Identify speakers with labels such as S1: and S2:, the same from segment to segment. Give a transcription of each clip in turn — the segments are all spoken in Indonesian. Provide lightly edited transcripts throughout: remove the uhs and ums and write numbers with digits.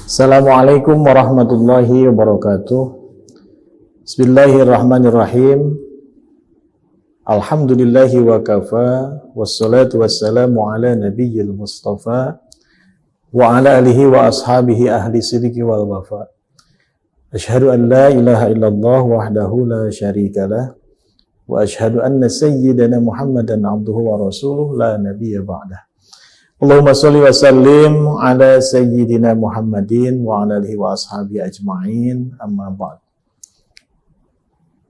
S1: Assalamualaikum warahmatullahi wabarakatuh. Bismillahirrahmanirrahim. Alhamdulillahi wa kafa, wassalatu wassalamu ala nabiyyil mustafa wa ala alihi wa ashabihi ahli sidiki wal wafa. Asyhadu an la ilaha illallah wahdahu la syarikalah wa asyhadu anna sayyidana Muhammadan abduhu wa rasuluh la nabiyya ba'dah. Allahumma sholli wa sallim ala sayyidina Muhammadin wa ala alihi wa ashabihi ajma'in, amma ba'd.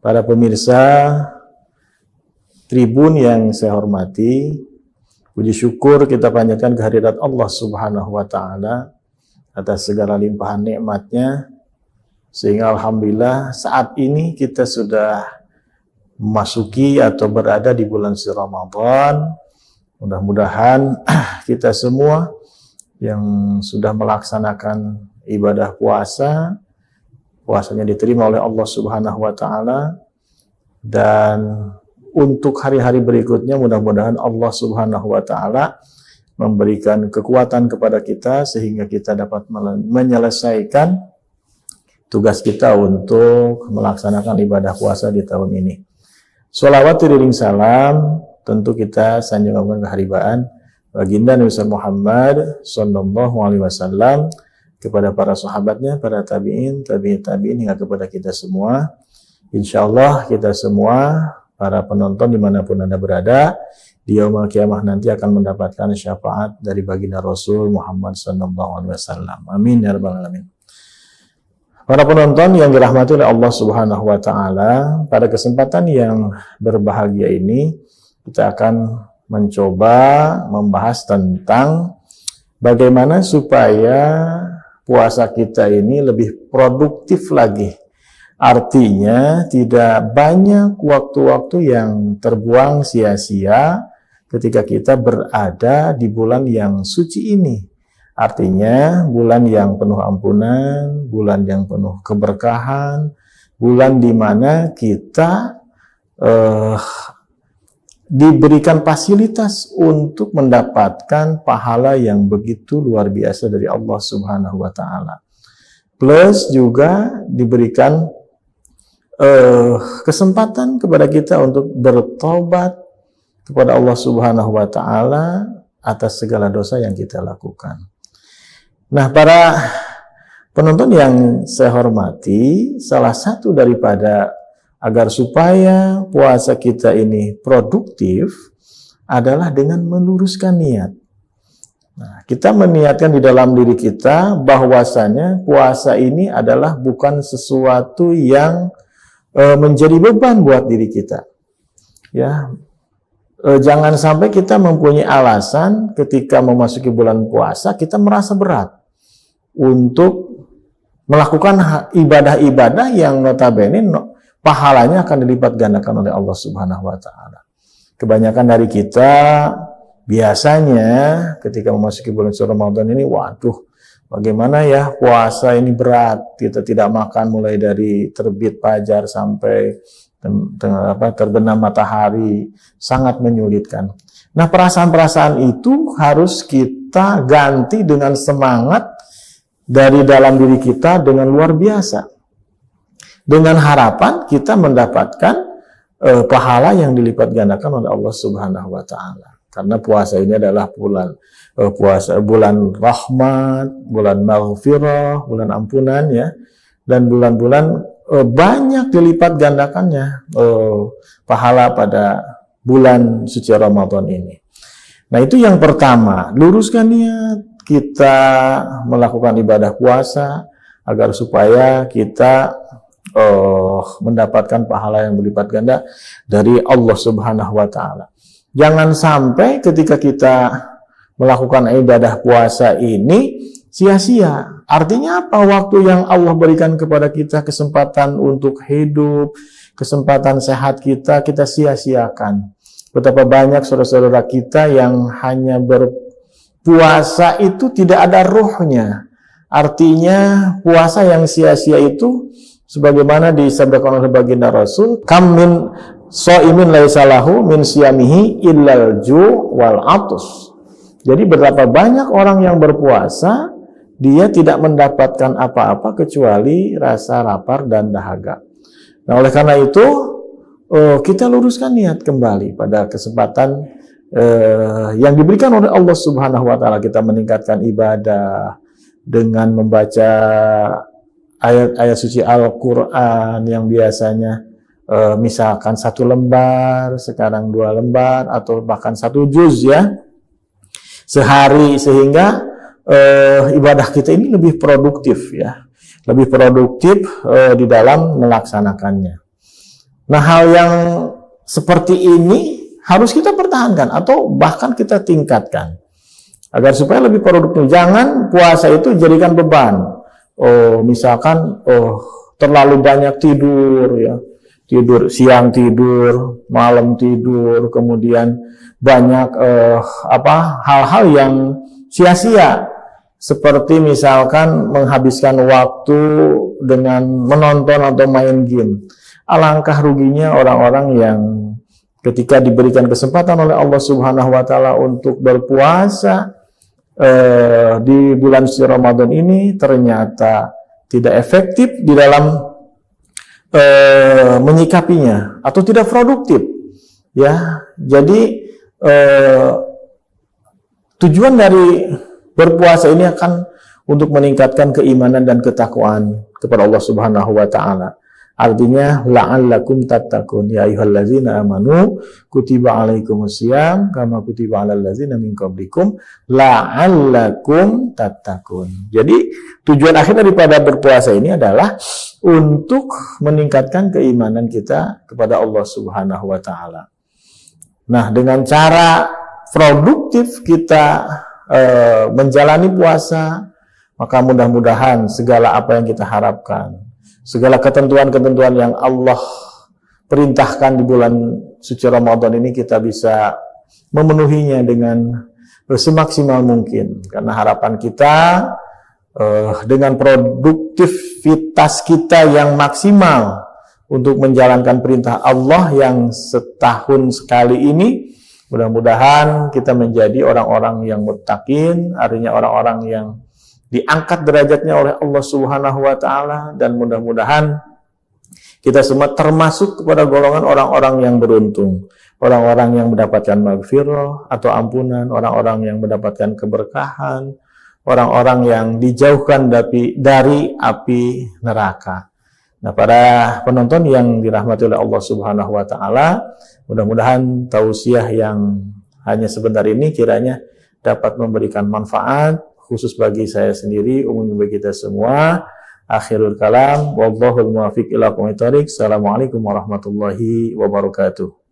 S1: Para pemirsa Tribun yang saya hormati, puji syukur kita panjatkan kehadirat Allah Subhanahu wa Ta'ala atas segala limpahan nikmatnya, sehingga alhamdulillah saat ini kita sudah memasuki atau berada di bulan suci Ramadan. Mudah-mudahan kita semua yang sudah melaksanakan ibadah puasanya diterima oleh Allah Subhanahu wa Ta'ala, dan untuk hari-hari berikutnya mudah-mudahan Allah Subhanahu wa Ta'ala memberikan kekuatan kepada kita sehingga kita dapat menyelesaikan tugas kita untuk melaksanakan ibadah puasa di tahun ini. Sholawat iring salam tentu kita sanjungan keharibaan baginda Nabi Muhammad sallallahu alaihi wasallam kepada para sahabatnya, para tabi'in hingga kepada kita semua. Insyaallah kita semua para penonton dimanapun Anda berada di yaumul qiyamah nanti akan mendapatkan syafaat dari baginda Rasul Muhammad sallallahu alaihi wasallam. Amin ya rabbal alamin. Para penonton yang dirahmati oleh Allah Subhanahu wa Ta'ala, pada kesempatan yang berbahagia ini kita akan mencoba membahas tentang bagaimana supaya puasa kita ini lebih produktif lagi. Artinya tidak banyak waktu-waktu yang terbuang sia-sia ketika kita berada di bulan yang suci ini. Artinya bulan yang penuh ampunan, bulan yang penuh keberkahan, bulan di mana kita diberikan fasilitas untuk mendapatkan pahala yang begitu luar biasa dari Allah Subhanahu wa Ta'ala. Plus juga diberikan kesempatan kepada kita untuk bertobat kepada Allah Subhanahu wa Ta'ala atas segala dosa yang kita lakukan. Nah, para penonton yang saya hormati, salah satu daripada agar supaya puasa kita ini produktif adalah dengan meluruskan niat. Nah, kita meniatkan di dalam diri kita bahwasanya puasa ini adalah bukan sesuatu yang menjadi beban buat diri kita. Ya, jangan sampai kita mempunyai alasan ketika memasuki bulan puasa kita merasa berat untuk melakukan ibadah-ibadah yang notabene pahalanya akan dilipat gandakan oleh Allah Subhanahu wa Ta'ala. Kebanyakan dari kita biasanya ketika memasuki bulan suci Ramadan ini, waduh, bagaimana ya puasa ini berat. Kita tidak makan mulai dari terbit fajar sampai terbenam matahari, sangat menyulitkan. Nah, perasaan-perasaan itu harus kita ganti dengan semangat dari dalam diri kita dengan luar biasa. Dengan harapan kita mendapatkan pahala yang dilipat gandakan oleh Allah Subhanahu wa Ta'ala. Karena puasa ini adalah bulan rahmat, bulan maghfirah, bulan ampunan ya. Dan bulan-bulan banyak dilipat gandakannya pahala pada bulan suci Ramadan ini. Nah, itu yang pertama, luruskan niat kita melakukan ibadah puasa agar supaya kita mendapatkan pahala yang berlipat ganda dari Allah Subhanahu wa Ta'ala. Jangan sampai ketika kita melakukan ibadah puasa ini sia-sia. Artinya apa? Waktu yang Allah berikan kepada kita, kesempatan untuk hidup, kesempatan sehat kita sia-siakan. Betapa banyak saudara-saudara kita yang hanya berpuasa itu tidak ada ruhnya. Artinya puasa yang sia-sia itu Sebagaimana disabdakan oleh baginda Rasul, kam min shaimin laisa lahu min siyamihi illal ju' wal atus. Jadi berapa banyak orang yang berpuasa, dia tidak mendapatkan apa-apa kecuali rasa lapar dan dahaga. Nah, oleh karena itu, kita luruskan niat kembali pada kesempatan yang diberikan oleh Allah Subhanahu wa Ta'ala. Kita meningkatkan ibadah dengan membaca ayat-ayat suci Al-Quran yang biasanya misalkan 1 lembar, sekarang 2 lembar, atau bahkan 1 juz ya sehari, sehingga ibadah kita ini lebih produktif ya, lebih produktif di dalam melaksanakannya. Nah, hal yang seperti ini harus kita pertahankan atau bahkan kita tingkatkan agar supaya lebih produktif. Jangan puasa itu jadikan beban. Misalkan terlalu banyak tidur ya, tidur siang, tidur malam, tidur, kemudian banyak hal-hal yang sia-sia, seperti misalkan menghabiskan waktu dengan menonton atau main game. Alangkah ruginya orang-orang yang ketika diberikan kesempatan oleh Allah Subhanahu wa Ta'ala untuk berpuasa di bulan suci Ramadan ini, ternyata tidak efektif di dalam menyikapinya atau tidak produktif ya. Jadi tujuan dari berpuasa ini akan untuk meningkatkan keimanan dan ketakwaan kepada Allah Subhanahu wa Ta'ala. Artinya la'allakum tattaqun, ya ayyuhallazina amanu kutiba alaikumusiyam kama kutiba alal ladzina min qablikum la'allakum tattaqun. Jadi tujuan akhir daripada berpuasa ini adalah untuk meningkatkan keimanan kita kepada Allah Subhanahu wa Ta'ala. Nah, dengan cara produktif kita menjalani puasa, maka mudah-mudahan segala apa yang kita harapkan, segala ketentuan-ketentuan yang Allah perintahkan di bulan suci Ramadan ini, kita bisa memenuhinya dengan semaksimal mungkin. Karena harapan kita dengan produktivitas kita yang maksimal untuk menjalankan perintah Allah yang setahun sekali ini, mudah-mudahan kita menjadi orang-orang yang muttaqin, artinya orang-orang yang diangkat derajatnya oleh Allah Subhanahu wa Ta'ala, dan mudah-mudahan kita semua termasuk kepada golongan orang-orang yang beruntung, orang-orang yang mendapatkan maghfirah atau ampunan, orang-orang yang mendapatkan keberkahan, orang-orang yang dijauhkan dari api neraka. Nah, para penonton yang dirahmati oleh Allah Subhanahu wa Ta'ala, mudah-mudahan tausiah yang hanya sebentar ini kiranya dapat memberikan manfaat khusus bagi saya sendiri, umum bagi kita semua. Akhirul kalam, wallahul muwaffiq ila aqwamit thoriq. Assalamualaikum warahmatullahi wabarakatuh.